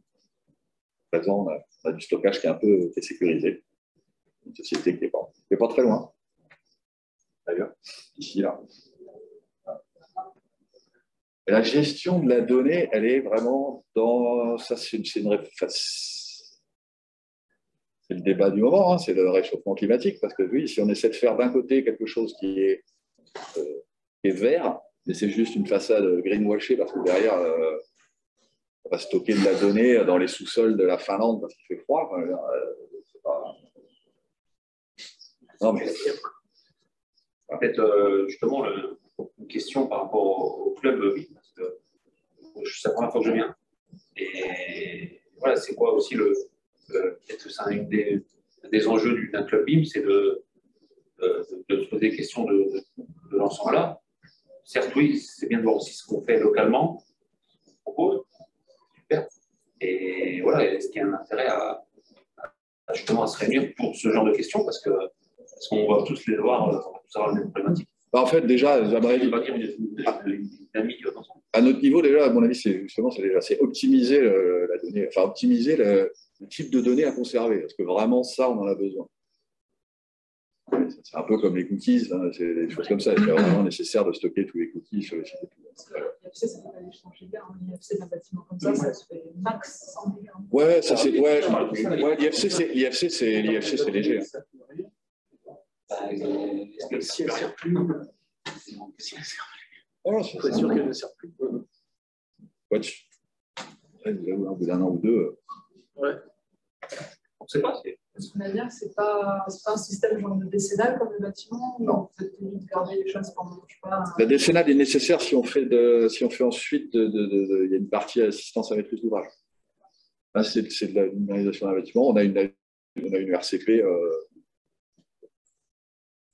à présent, on a du stockage qui est sécurisé. Une société qui n'est pas très loin, d'ailleurs, ici, là. Et la gestion de la donnée, elle est vraiment dans... Ça, c'est le débat du moment, hein, c'est le réchauffement climatique, parce que oui, si on essaie de faire d'un côté quelque chose qui est vert, mais c'est juste une façade greenwashée, parce que derrière, on va stocker de la donnée dans les sous-sols de la Finlande parce qu'il fait froid. C'est pas... Non, mais... Peut-être justement une question par rapport au club, oui, parce que c'est la première fois que je viens. Et voilà, c'est quoi aussi peut-être que c'est un des enjeux d'un club BIM, c'est de se poser des questions de l'ensemble-là. Certes, oui, c'est bien de voir aussi ce qu'on fait localement, ce qu'on propose, super. Et voilà, est-ce qu'il y a un intérêt justement à se réunir pour ce genre de questions, parce qu'on va tous les voir, on va tous avoir la même problématique. En fait, déjà, j'aimerais dire, à notre niveau, déjà, à mon avis, c'est optimiser la donnée, enfin optimiser le type de données à conserver, parce que vraiment, ça, on en a besoin. C'est un peu comme les cookies, hein, c'est des choses comme ça. C'est vraiment nécessaire de stocker tous les cookies sur le site. L'IFC, ça ne peut pas aller changer d'air. L'IFC d'un bâtiment comme ça se fait max 100 mégas. Ouais, ça c'est. L'IFC, c'est léger. Si elle ne sert plus, Oh, il faut être sûr qu'elle ne sert plus. Ouais, au bout d'un an ou deux. Ouais. On ne sait pas. Ce qu'on a dire, c'est pas un système genre de décennal comme le bâtiment. Non. Vous êtes tenu de garder les choses pendant, je sais pas. La décennale est nécessaire si on fait ensuite, il y a une partie assistance à maîtrise d'ouvrage. Là, c'est de la numérisation d'un bâtiment. On a une RCP,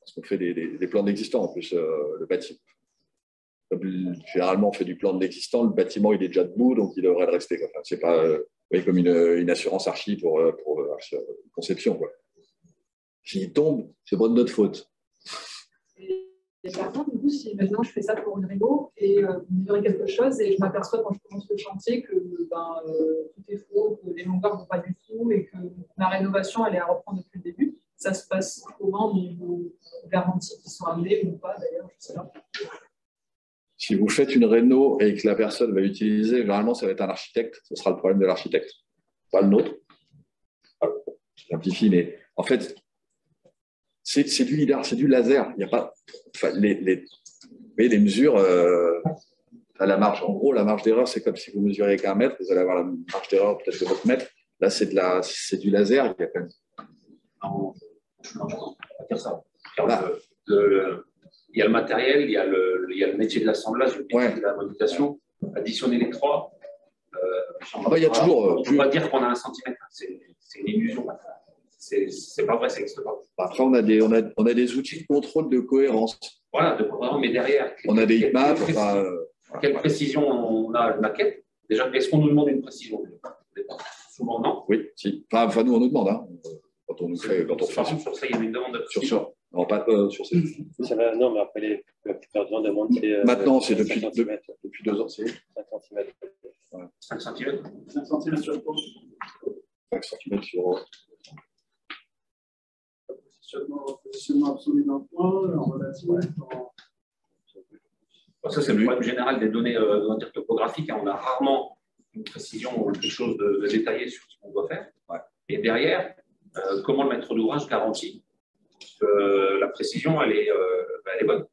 parce qu'on fait des plans d'existant. En plus, le bâtiment, comme généralement on fait du plan de l'existant, le bâtiment il est déjà debout, donc il devrait le rester. Enfin, c'est pas comme une assurance archi pour conception. Quoi. S'il tombe, c'est pas de notre faute. Et par contre, du coup, si maintenant je fais ça pour une réno et vous me livrez quelque chose et je m'aperçois quand je commence le chantier que tout est faux, que les longueurs ne vont pas du tout et que ma rénovation elle est à reprendre depuis le début, ça se passe comment au niveau garanties qui sont amenées ou pas d'ailleurs, je sais pas. Si vous faites une réno et que la personne va l'utiliser, généralement ça va être un architecte, ce sera le problème de l'architecte, pas le nôtre. Je simplifie, mais en fait, c'est du lidar, c'est du laser. Il n'y a pas, les mesures à la marge. En gros, la marge d'erreur, c'est comme si vous mesurez avec 1 mètre, vous allez avoir la marge d'erreur peut-être de votre mètre. Là, c'est du laser. Il y a quand même. Non, je ne peux pas dire ça. Il y a le matériel, il y a le métier de l'assemblage, le métier de la modélisation. Additionner les trois. Il y a toujours. On ne peut pas dire qu'on a 1 centimètre. C'est une illusion. C'est pas vrai, ça n'existe pas. Après, on a des outils de contrôle de cohérence. Voilà, mais derrière. On a des heatmaps. Quelle précision on a de maquette? Déjà, est-ce qu'on nous demande une précision? Souvent, non. Oui, si. Enfin, nous, on nous demande. Hein, quand on fait. Sur ça, il y a une demande de précision. Non, pas sur ces. Non, mais après, la plupart des gens demandent. Maintenant, c'est depuis 2 ans, c'est 5 cm. 5 cm. 5 cm sur quoi? 5 cm sur. Positionnement absolu d'un point, en relatif. Ça, c'est le problème général des données topographiques. On a rarement une précision ou quelque chose de détaillé sur ce qu'on doit faire. Ouais. Et derrière, comment le maître d'ouvrage garantit que la précision, elle est bonne,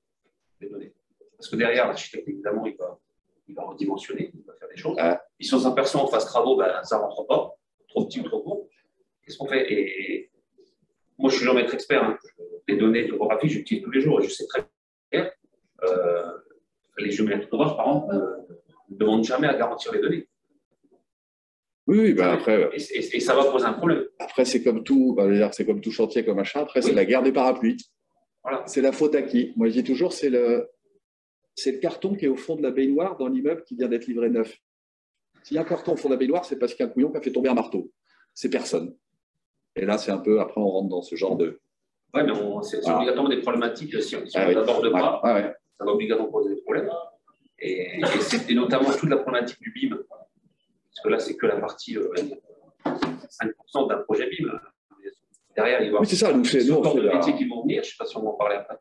des données. Parce que derrière, l'architecte, évidemment, il va redimensionner, il va faire des choses. Si son aperçoit en phase travaux, ça ne rentre pas, trop petit ou trop court. Qu'est-ce qu'on fait? Et moi, je suis géomètre expert. Hein. Les données topographiques, j'utilise tous les jours et je sais très bien. Les géomètres d'ouvrage, par exemple, ne demandent jamais à garantir les données. Oui, ben après, et ça va poser un problème. après c'est comme tout, c'est comme tout chantier, comme machin. Après, c'est la guerre des parapluies. Voilà. C'est la faute à qui? Moi, je dis toujours, c'est le carton qui est au fond de la baignoire dans l'immeuble qui vient d'être livré neuf. S'il y a un carton au fond de la baignoire, c'est parce qu'il y a un couillon qui a fait tomber un marteau. C'est personne. Et là, c'est un peu, après, on rentre dans ce genre de... Oui, mais c'est obligatoirement des problématiques. Si on n'aborde pas, ça va obligatoirement poser des problèmes. Et notamment toute la problématique du BIM. Parce que là, c'est que la partie 5% d'un projet BIM. Derrière, il va y avoir c'est ça, nous, encore de métiers qui vont venir. Je ne sais pas si on va en parler après.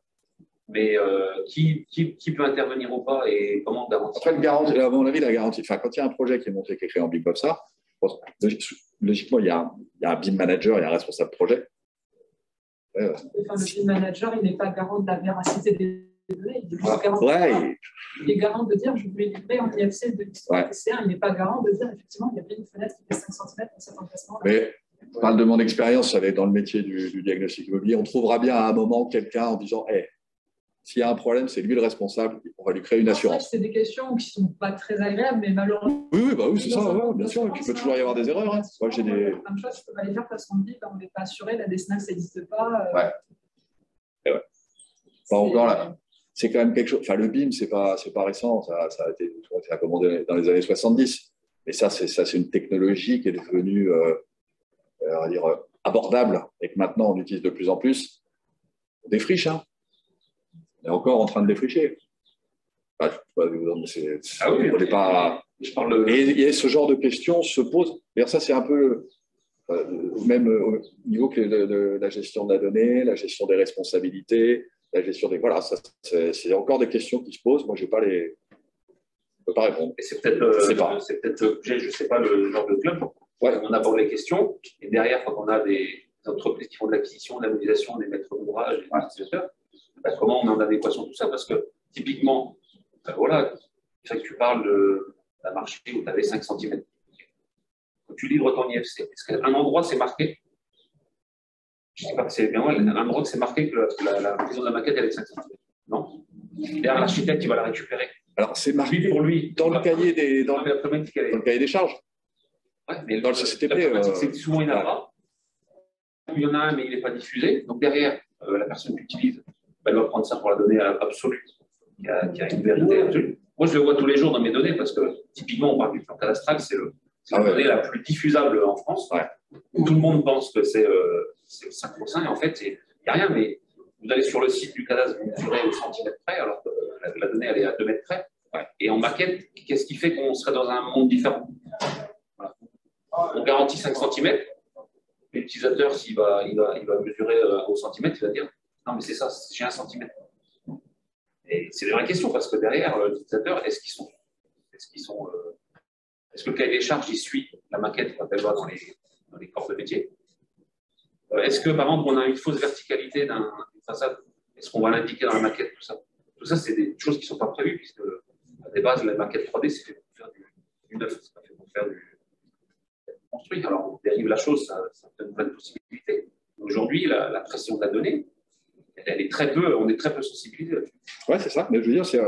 Mais qui peut intervenir ou pas et comment garantir? Après, à mon avis, la garantie, enfin, quand il y a un projet qui est monté, qui est créé en BIM comme ça, logiquement, il y a un BIM manager, il y a un responsable projet. Le BIM manager, il n'est pas garant de la véracité des données. Il est juste garant, il est garant de dire je voulais livrer en IFC de l'histoire TCR. Il n'est pas garant de dire effectivement il y avait une fenêtre qui fait 5 cm pour cet emplacement. Mais je parle de mon expérience dans le métier du diagnostic immobilier. On trouvera bien à un moment quelqu'un en disant s'il y a un problème, c'est lui le responsable, on va lui créer une assurance. C'est des questions qui ne sont pas très agréables, mais malheureusement. Oui, c'est ça, bien sûr. Il peut toujours y avoir des erreurs. Hein. Moi, j'ai des. Plein de choses, je ne peux pas les faire parce qu'on me dit on n'est pas assuré, la DSNAC, ça n'existe pas. Ouais. Pas encore là. C'est quand même quelque chose. Enfin, le BIM, c'est pas récent. Ça a été accommodé dans les années 70. Mais ça, c'est une technologie qui est devenue on va dire, abordable et que maintenant on utilise de plus en plus. On défriche, hein. On est encore en train de défricher. On n'est pas. Et ce genre de questions se posent. D'ailleurs, ça, c'est un peu même au niveau de la gestion de la donnée, la gestion des responsabilités, la gestion des. Voilà, c'est encore des questions qui se posent. Moi, je ne peux pas répondre. Et c'est peut-être, je ne sais pas, le genre de club. On aborde les questions. Et derrière, quand on a des entreprises qui font de l'acquisition, de la modélisation, des maîtres d'ouvrage, des utilisateurs, comment on met en adéquation tout ça? Parce que typiquement, c'est vrai que tu parles d'un marché où tu avais 5 cm. Quand tu livres ton IFC, est-ce qu'un endroit c'est marqué? Je ne sais pas que c'est bien moi, un endroit que c'est marqué que la maison de la maquette elle est 5 cm. Non. Derrière l'architecte, il va la récupérer. Alors c'est marqué pour lui dans le cahier des charges. Mais dans le CCTP. C'est que souvent il n'y en a pas. Il y en a un, mais il n'est pas diffusé. Donc derrière, la personne qui utilise, elle va prendre ça pour la donnée absolue, qui a une vérité absolue. Moi, je le vois tous les jours dans mes données parce que typiquement, on parle du plan cadastral, c'est la donnée la plus diffusable en France. Tout le monde pense que c'est 5%, et en fait, il n'y a rien. Mais vous allez sur le site du cadastre, vous mesurez au centimètre près, alors que la donnée, elle est à 2 mètres près. Et en maquette, qu'est-ce qui fait qu'on serait dans un monde différent? On garantit 5 cm. L'utilisateur, s'il va mesurer au centimètre, il va dire non, mais c'est ça, j'ai 1 centimètre. Et c'est une vraie question parce que derrière, l'utilisateur, est-ce que le cahier des charges, il suit la maquette quand elle va dans les corps de métier? Est-ce que, par exemple, on a une fausse verticalité d'une façade? Est-ce qu'on va l'indiquer dans la maquette? Tout ça, c'est des choses qui ne sont pas prévues puisque, à des bases, la maquette 3D, c'est fait pour faire du neuf, c'est pas fait pour faire du construit. Alors, on dérive la chose, ça donne plein de possibilités. Aujourd'hui, la pression de la donnée, on est très peu sensibilisé là-dessus. Oui, c'est ça. Mais je veux dire, c'est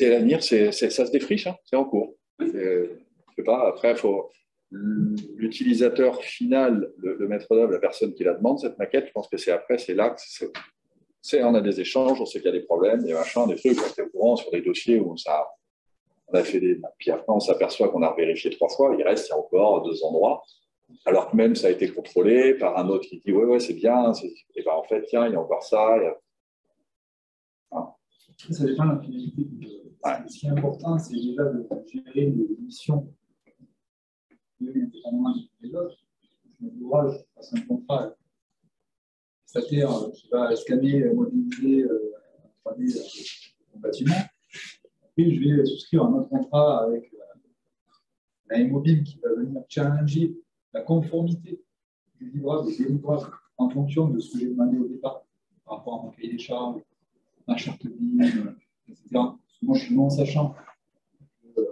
l'avenir, ça se défriche, hein, c'est en cours. Je sais pas, après, l'utilisateur final, le maître d'œuvre, la personne qui la demande, cette maquette, je pense que c'est là que on a des échanges, on sait qu'il y a des problèmes, des machins, des trucs, on est au courant sur des dossiers où on a fait puis après, on s'aperçoit qu'on a vérifié 3 fois, il y a encore 2 endroits. Alors que même ça a été contrôlé par un autre qui dit ouais c'est bien, et ben en fait tiens il y a encore ça. Ça dépend de la finalité. Ce qui est important, c'est déjà de gérer les missions indépendamment des autres. Je me l'ouvrage, je passe un contrat. C'est-à-dire, je vais scanner, modéliser un 3D un bâtiment. Puis je vais souscrire un autre contrat avec un immobile qui va venir challenger la conformité du livrable et des livrables en fonction de ce que j'ai demandé au départ par rapport à mon cahier des charges, ma charte BIM, etc. Parce que moi, je suis non sachant.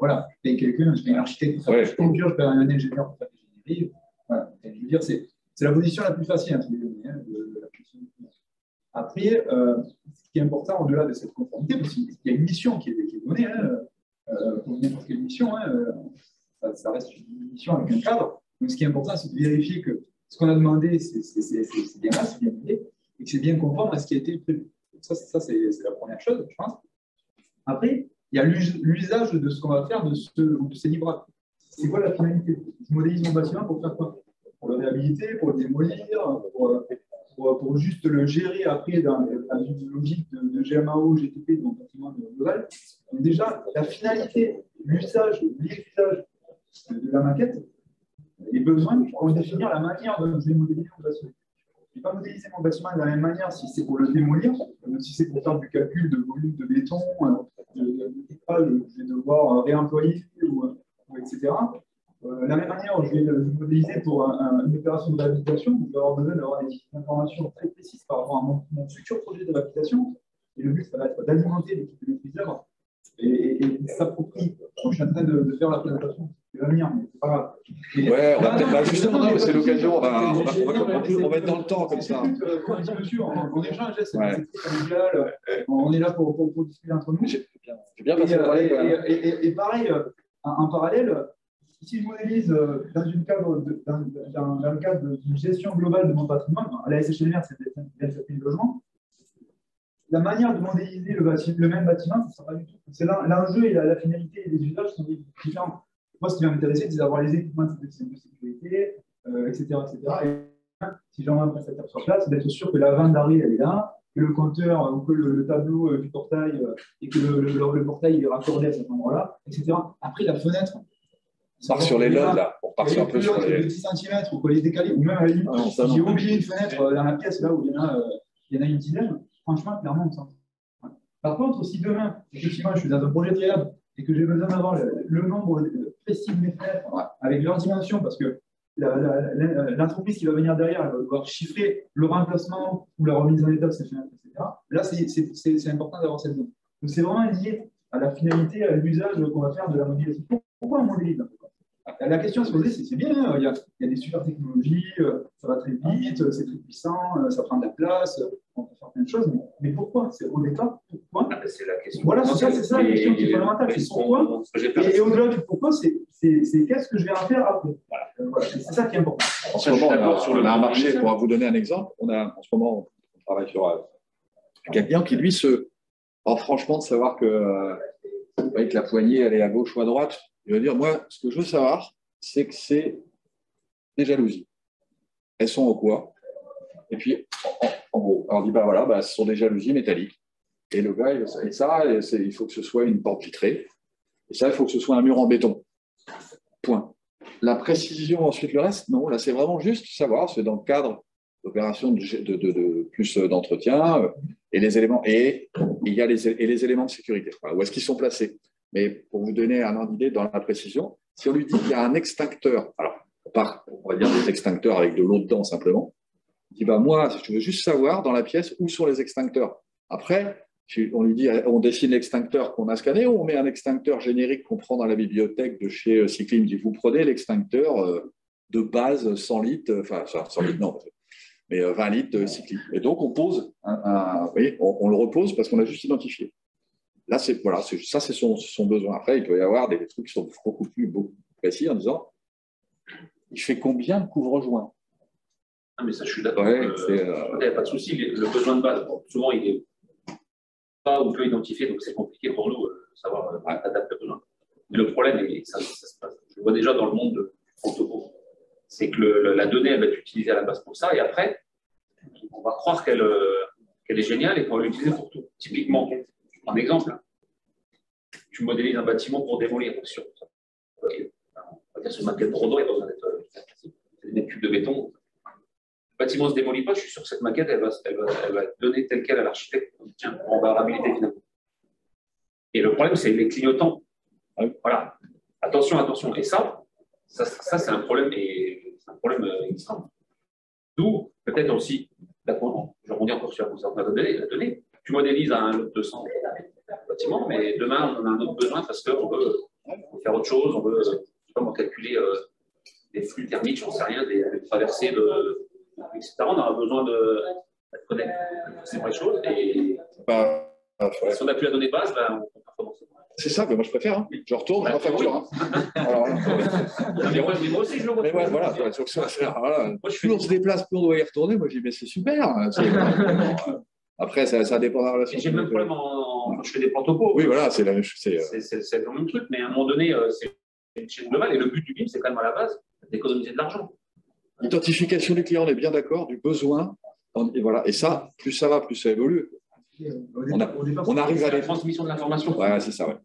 Voilà, je paye quelqu'un, je paye un architecte, je paye un ingénieur pour faire des ingénieries. Voilà. Et je veux dire, c'est la position la plus facile entre les données. Après, ce qui est important au-delà de cette conformité, parce qu'il y a une mission qui est donnée, comme n'importe quelle mission, ça reste une mission avec un cadre. Donc, ce qui est important, c'est de vérifier que ce qu'on a demandé, c'est bien là, c'est bien fait, et que c'est bien conforme à ce qui a été prévu. Donc ça c'est la première chose, je pense. Après, il y a l'usage de ce qu'on va faire de ces livrables. C'est quoi la finalité? Je modélise mon bâtiment pour faire quoi? Pour le réhabiliter, pour le démolir, pour juste le gérer après dans une logique de GMAO, GTP, donc bâtiment global. Donc déjà, la finalité, l'usage, l'usage de la maquette, les besoins vont définir la manière dont je vais modéliser mon bâtiment. Je ne vais pas modéliser mon bâtiment de la même manière si c'est pour le démolir, si c'est pour faire du calcul de volume de béton, de métrage, je vais devoir réemployer, etc. De la même manière, je vais le modéliser pour une opération de réhabilitation, où je vais avoir besoin d'avoir des informations très précises par rapport à mon futur projet de réhabilitation. Et le but, ça va être d'alimenter l'équipe de maîtrise d'œuvre et s'approprier. Je suis en train de faire la présentation. C'est l'avenir, mais c'est pas grave. Ouais, on va peut-être justement, c'est l'occasion, on va être dans le temps comme ça. On échange, c'est très familial, on est là pour discuter entre nous. J'ai bien passé parler quand même. Et pareil, en parallèle, si je modélise dans le cadre d'une gestion globale de mon patrimoine, à la SHNR, c'est 27 000 logements, la manière de modéliser le même bâtiment, ce ne sera pas du tout. C'est l'enjeu et la finalité et les usages sont différents. Moi, ce qui va m'intéresser, c'est d'avoir les équipements de sécurité, etc., etc. Et si j'en ai un prestataire sur place, d'être sûr que la vanne d'arrêt, elle est là, que le compteur ou que le tableau du portail et que le portail est raccordé à cet endroit-là, etc. Après, la fenêtre. On part sur les lots, là. On part sur un peu sur les 10 cm, ou qu'on les décaler, ou même à la limite, si j'ai oublié une fenêtre dans la pièce, là où il y en a une dizaine, franchement, clairement, on s'en fout. Par contre, si demain, effectivement, je suis dans un projet de réhab et que j'ai besoin d'avoir le nombre précis de mes fenêtres avec leur dimension, parce que l'entreprise qui va venir derrière, elle va devoir chiffrer le remplacement ou la remise en état de ces fenêtres, etc. Là, c'est important d'avoir cette zone. Donc, c'est vraiment lié à la finalité, à l'usage qu'on va faire de la modélisation. Pourquoi on modélise? La question à se poser, c'est bien, il y a des super technologies, ça va très vite, c'est très puissant, ça prend de la place, on peut faire plein de choses, mais pourquoi? C'est au départ, pourquoi? C'est la question. Voilà, c'est ça la question qui est fondamentale, c'est pourquoi? Et au-delà du pourquoi, c'est qu'est-ce que je vais en faire après? Voilà, c'est ça qui est important. En ce moment, on a un marché, pour vous donner un exemple, en ce moment, on travaille sur quelqu'un qui, lui, franchement, de savoir que la poignée, elle est à gauche ou à droite, il va dire, moi, ce que je veux savoir, c'est que c'est des jalousies. Elles sont en quoi? Et puis, en gros, on dit, ce sont des jalousies métalliques. Et le gars, il faut que ce soit une porte vitrée. Et ça, il faut que ce soit un mur en béton. Point. La précision, ensuite, le reste, non. Là, c'est vraiment juste savoir, c'est dans le cadre d'opérations de plus d'entretien et les éléments. Et il y a les éléments de sécurité. Voilà, où est-ce qu'ils sont placés? Mais pour vous donner un ordre d'idée dans la précision, si on lui dit qu'il y a un extincteur, alors on va dire des extincteurs avec de l'eau dedans simplement, il dit moi, je veux juste savoir dans la pièce où sont les extincteurs. Après, on lui dit, on dessine l'extincteur qu'on a scanné ou on met un extincteur générique qu'on prend dans la bibliothèque de chez Cyclim. Il dit, vous prenez l'extincteur de base 100 litres, enfin 100 litres non, mais 20 litres de Cyclim. Et donc on pose vous voyez, on le repose parce qu'on a juste identifié. Là, c'est son besoin. Après, il peut y avoir des trucs qui sont beaucoup plus précis en disant il fait combien de couvre-joints? Ah, mais ça, je suis d'accord. Il n'y a pas de souci. Le besoin de base, souvent, il n'est pas ou peu identifié, donc c'est compliqué pour nous de savoir adapter le besoin. Mais le problème, et ça se passe, je le vois déjà dans le monde du protocole, c'est que la donnée, elle va être utilisée à la base pour ça, et après, on va croire qu'elle est géniale et qu'on va l'utiliser pour tout. Typiquement, un exemple, tu modélises un bâtiment pour démolir, bien sûr. On va dire sur une maquette Brodon, il n'y a pas besoin d'être des cubes de béton. Le bâtiment ne se démolit pas, je suis sûr que cette maquette, elle va être donnée telle qu'elle à l'architecte. Tiens, on va réhabiliter finalement. Et le problème, c'est les clignotants. Voilà. Attention. Et ça c'est un problème, extrême. D'où, peut-être aussi, je rebondis encore sur la donnée. Tu modélises un lot de 200 bâtiments, mais demain, on a un autre besoin parce qu'on veut faire autre chose, on veut calculer des flux thermiques, j'en sais rien, des traversées, etc. On aura besoin de connaître ces vraies choses. Et si on n'a plus la donnée base, on peut commencer. C'est ça, mais moi je préfère. Hein. Je retourne en facture. Hein. Alors, mais moi aussi, je le vois. Mais ouais, voilà, voilà, plus on se déplace, plus on doit y retourner. Moi, je dis, mais c'est super. Après, ça dépend de la relation. J'ai le même problème quand je fais des plans topo. Oui, voilà, c'est la même chose. C'est le même truc, mais à un moment donné, c'est une chaîne globale. Et le but du BIM, c'est quand même à la base d'économiser de l'argent. Identification du client, on est bien d'accord, du besoin. Et voilà. Et ça, plus ça va, plus ça évolue. On arrive à la transmission de l'information. Ouais, c'est ça, ouais.